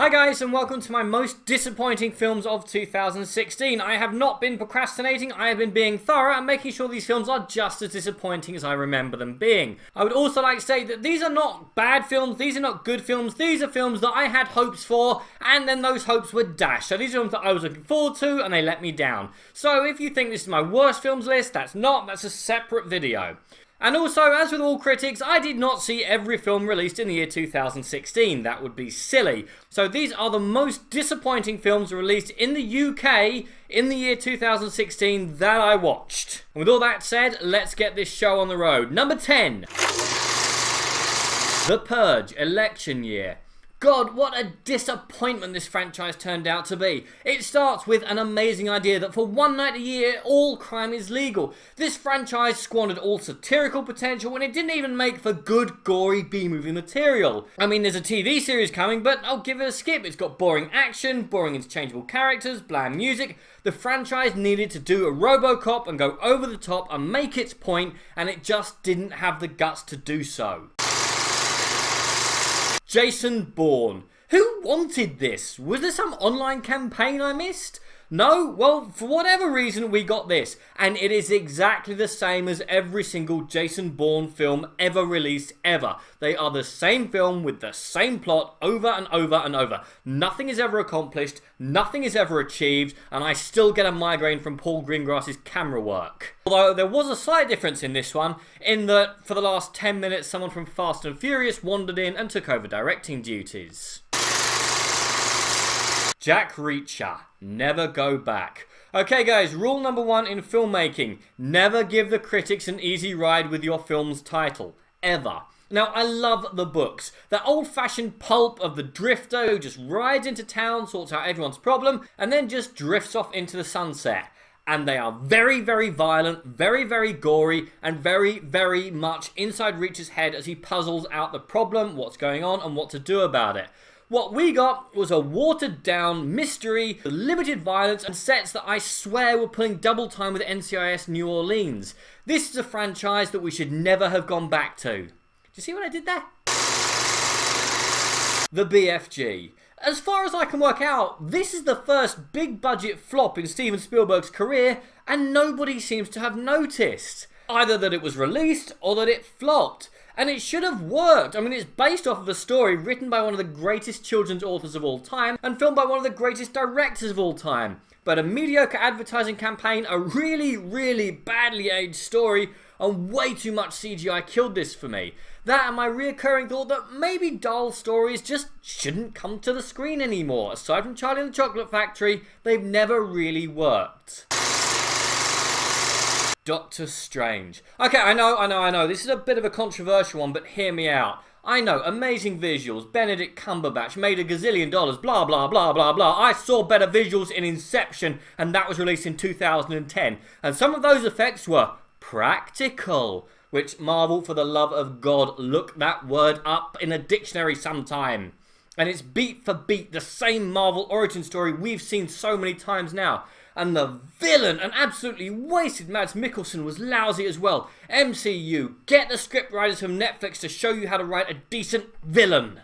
Hi guys, and welcome to my most disappointing films of 2016. I have not been procrastinating, I have been being thorough and making sure these films are just as disappointing as I remember them being. I would also like to say that these are not bad films, these are not good films, these are films that I had hopes for, and then those hopes were dashed. So these are films that I was looking forward to, and they let me down. So if you think this is my worst films list, that's a separate video. And also, as with all critics, I did not see every film released in the year 2016. That would be silly. So these are the most disappointing films released in the UK in the year 2016 that I watched. And with all that said, let's get this show on the road. Number 10. The Purge, election year. God, what a disappointment this franchise turned out to be. It starts with an amazing idea that for one night a year, all crime is legal. This franchise squandered all satirical potential and it didn't even make for good, gory B-movie material. I mean, there's a TV series coming, but I'll give it a skip. It's got boring action, boring interchangeable characters, bland music. The franchise needed to do a RoboCop and go over the top and make its point, and it just didn't have the guts to do so. Jason Bourne. Who wanted this? Was there some online campaign I missed? No? Well, for whatever reason, we got this. And it is exactly the same as every single Jason Bourne film ever released, ever. They are the same film with the same plot over and over and over. Nothing is ever accomplished, nothing is ever achieved, and I still get a migraine from Paul Greengrass's camera work. Although there was a slight difference in this one, in that for the last 10 minutes, someone from Fast and Furious wandered in and took over directing duties. Jack Reacher. Never go back. Okay guys, rule number 1 in filmmaking. Never give the critics an easy ride with your film's title. Ever. Now, I love the books. That old-fashioned pulp of the drifter who just rides into town, sorts out everyone's problem, and then just drifts off into the sunset. And they are very, very violent, very, very gory, and very, very much inside Reacher's head as he puzzles out the problem, what's going on, and what to do about it. What we got was a watered-down mystery, limited violence, and sets that I swear were pulling double time with NCIS New Orleans. This is a franchise that we should never have gone back to. Do you see what I did there? The BFG. As far as I can work out, this is the first big-budget flop in Steven Spielberg's career, and nobody seems to have noticed. Either that it was released, or that it flopped. And it should have worked. I mean, it's based off of a story written by one of the greatest children's authors of all time and filmed by one of the greatest directors of all time. But a mediocre advertising campaign, a really, really badly aged story, and way too much CGI killed this for me. That and my reoccurring thought that maybe dull stories just shouldn't come to the screen anymore. Aside from Charlie and the Chocolate Factory, they've never really worked. Doctor Strange. Okay, I know. This is a bit of a controversial one, but hear me out. I know, amazing visuals, Benedict Cumberbatch made $1 gazillion, blah, blah, blah, blah, blah. I saw better visuals in Inception, and that was released in 2010. And some of those effects were practical. Which, Marvel, for the love of God, look that word up in a dictionary sometime. And it's beat for beat the same Marvel origin story we've seen so many times now. And the villain, an absolutely wasted Mads Mikkelsen, was lousy as well. MCU, get the scriptwriters from Netflix to show you how to write a decent villain.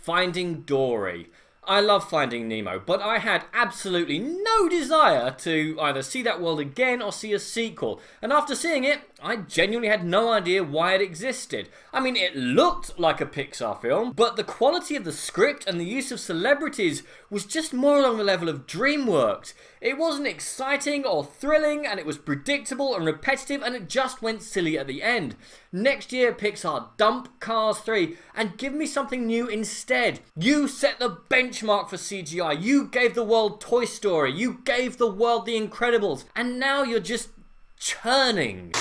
Finding Dory. I love Finding Nemo, but I had absolutely no desire to either see that world again or see a sequel. And after seeing it, I genuinely had no idea why it existed. I mean, it looked like a Pixar film, but the quality of the script and the use of celebrities was just more along the level of DreamWorks. It wasn't exciting or thrilling, and it was predictable and repetitive, and it just went silly at the end. Next year, Pixar, dump Cars 3 and give me something new instead. You set the benchmark for CGI. You gave the world Toy Story. You gave the world The Incredibles. And now you're just churning.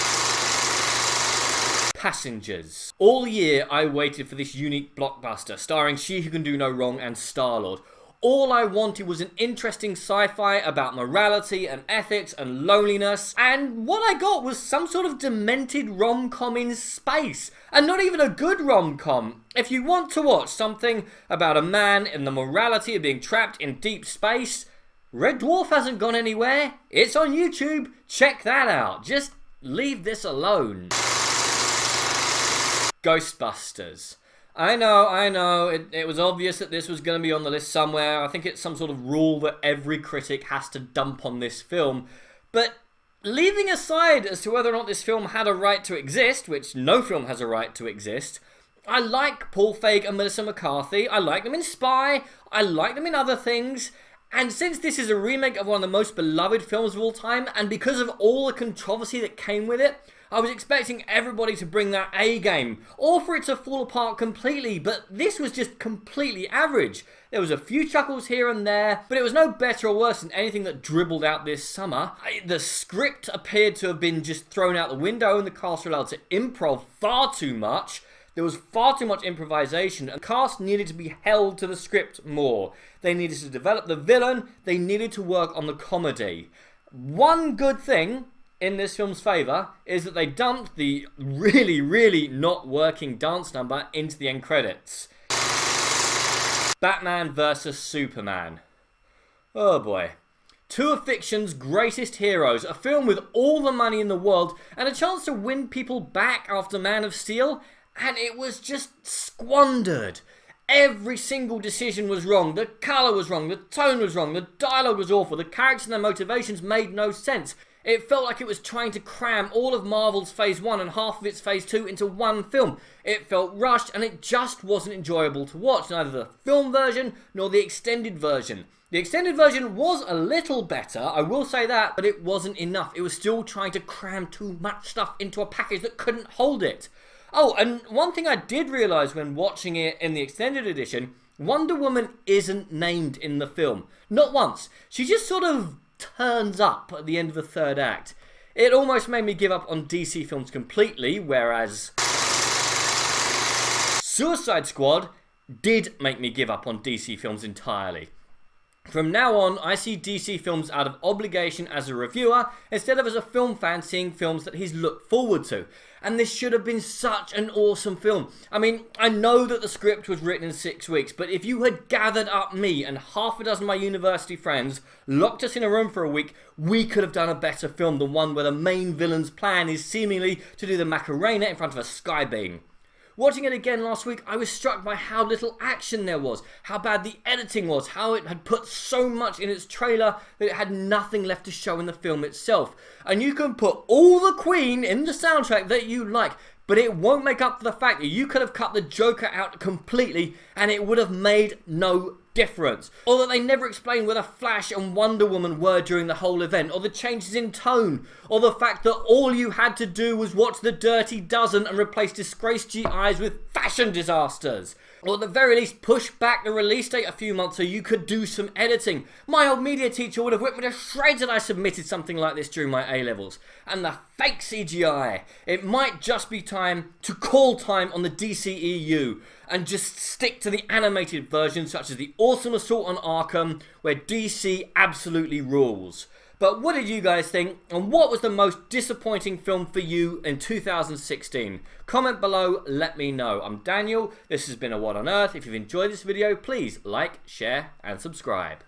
Passengers. All year I waited for this unique blockbuster starring She Who Can Do No Wrong and Star-Lord. All I wanted was an interesting sci-fi about morality and ethics and loneliness, and what I got was some sort of demented rom-com in space. And not even a good rom-com. If you want to watch something about a man and the morality of being trapped in deep space, Red Dwarf hasn't gone anywhere. It's on YouTube. Check that out. Just leave this alone. Ghostbusters. I know. It was obvious that this was going to be on the list somewhere. I think it's some sort of rule that every critic has to dump on this film. But leaving aside as to whether or not this film had a right to exist, which no film has a right to exist, I like Paul Feig and Melissa McCarthy. I like them in Spy. I like them in other things. And since this is a remake of one of the most beloved films of all time, and because of all the controversy that came with it, I was expecting everybody to bring their A game, or for it to fall apart completely, but this was just completely average. There was a few chuckles here and there, but it was no better or worse than anything that dribbled out this summer. The script appeared to have been just thrown out the window, and the cast were allowed to improv far too much. There was far too much improvisation, and the cast needed to be held to the script more. They needed to develop the villain, they needed to work on the comedy. One good thing in this film's favour is that they dumped the really not working dance number into the end credits. Batman vs Superman. Oh boy. Two of fiction's greatest heroes, a film with all the money in the world and a chance to win people back after Man of Steel, and it was just squandered. Every single decision was wrong. The colour was wrong. The tone was wrong. The dialogue was awful. The characters and their motivations made no sense. It felt like it was trying to cram all of Marvel's Phase 1 and half of its Phase 2 into one film. It felt rushed and it just wasn't enjoyable to watch, neither the film version nor the extended version. The extended version was a little better, I will say that, but it wasn't enough. It was still trying to cram too much stuff into a package that couldn't hold it. Oh, and one thing I did realise when watching it in the extended edition, Wonder Woman isn't named in the film. Not once. She just sort of turns up at the end of the third act. It almost made me give up on DC films completely, whereas Suicide Squad did make me give up on DC films entirely. From now on, I see DC films out of obligation as a reviewer, instead of as a film fan seeing films that he's looked forward to. And this should have been such an awesome film. I mean, I know that the script was written in 6 weeks, but if you had gathered up me and half a dozen of my university friends, locked us in a room for a week, we could have done a better film than one where the main villain's plan is seemingly to do the Macarena in front of a sky beam. Watching it again last week, I was struck by how little action there was, how bad the editing was, how it had put so much in its trailer that it had nothing left to show in the film itself. And you can put all the Queen in the soundtrack that you like, but it won't make up for the fact that you could have cut the Joker out completely and it would have made no difference. Or that they never explained where the Flash and Wonder Woman were during the whole event, or the changes in tone, or the fact that all you had to do was watch The Dirty Dozen and replace disgraced GIs with fashion disasters. Or at the very least push back the release date a few months so you could do some editing. My old media teacher would have whipped me to shreds if I submitted something like this during my A-levels. And the fake CGI. It might just be time to call time on the DCEU and just stick to the animated version, such as the awesome Assault on Arkham, where DC absolutely rules. But what did you guys think, and what was the most disappointing film for you in 2016? Comment below, let me know. I'm Daniel, this has been A What on Earth. If you've enjoyed this video, please like, share and subscribe.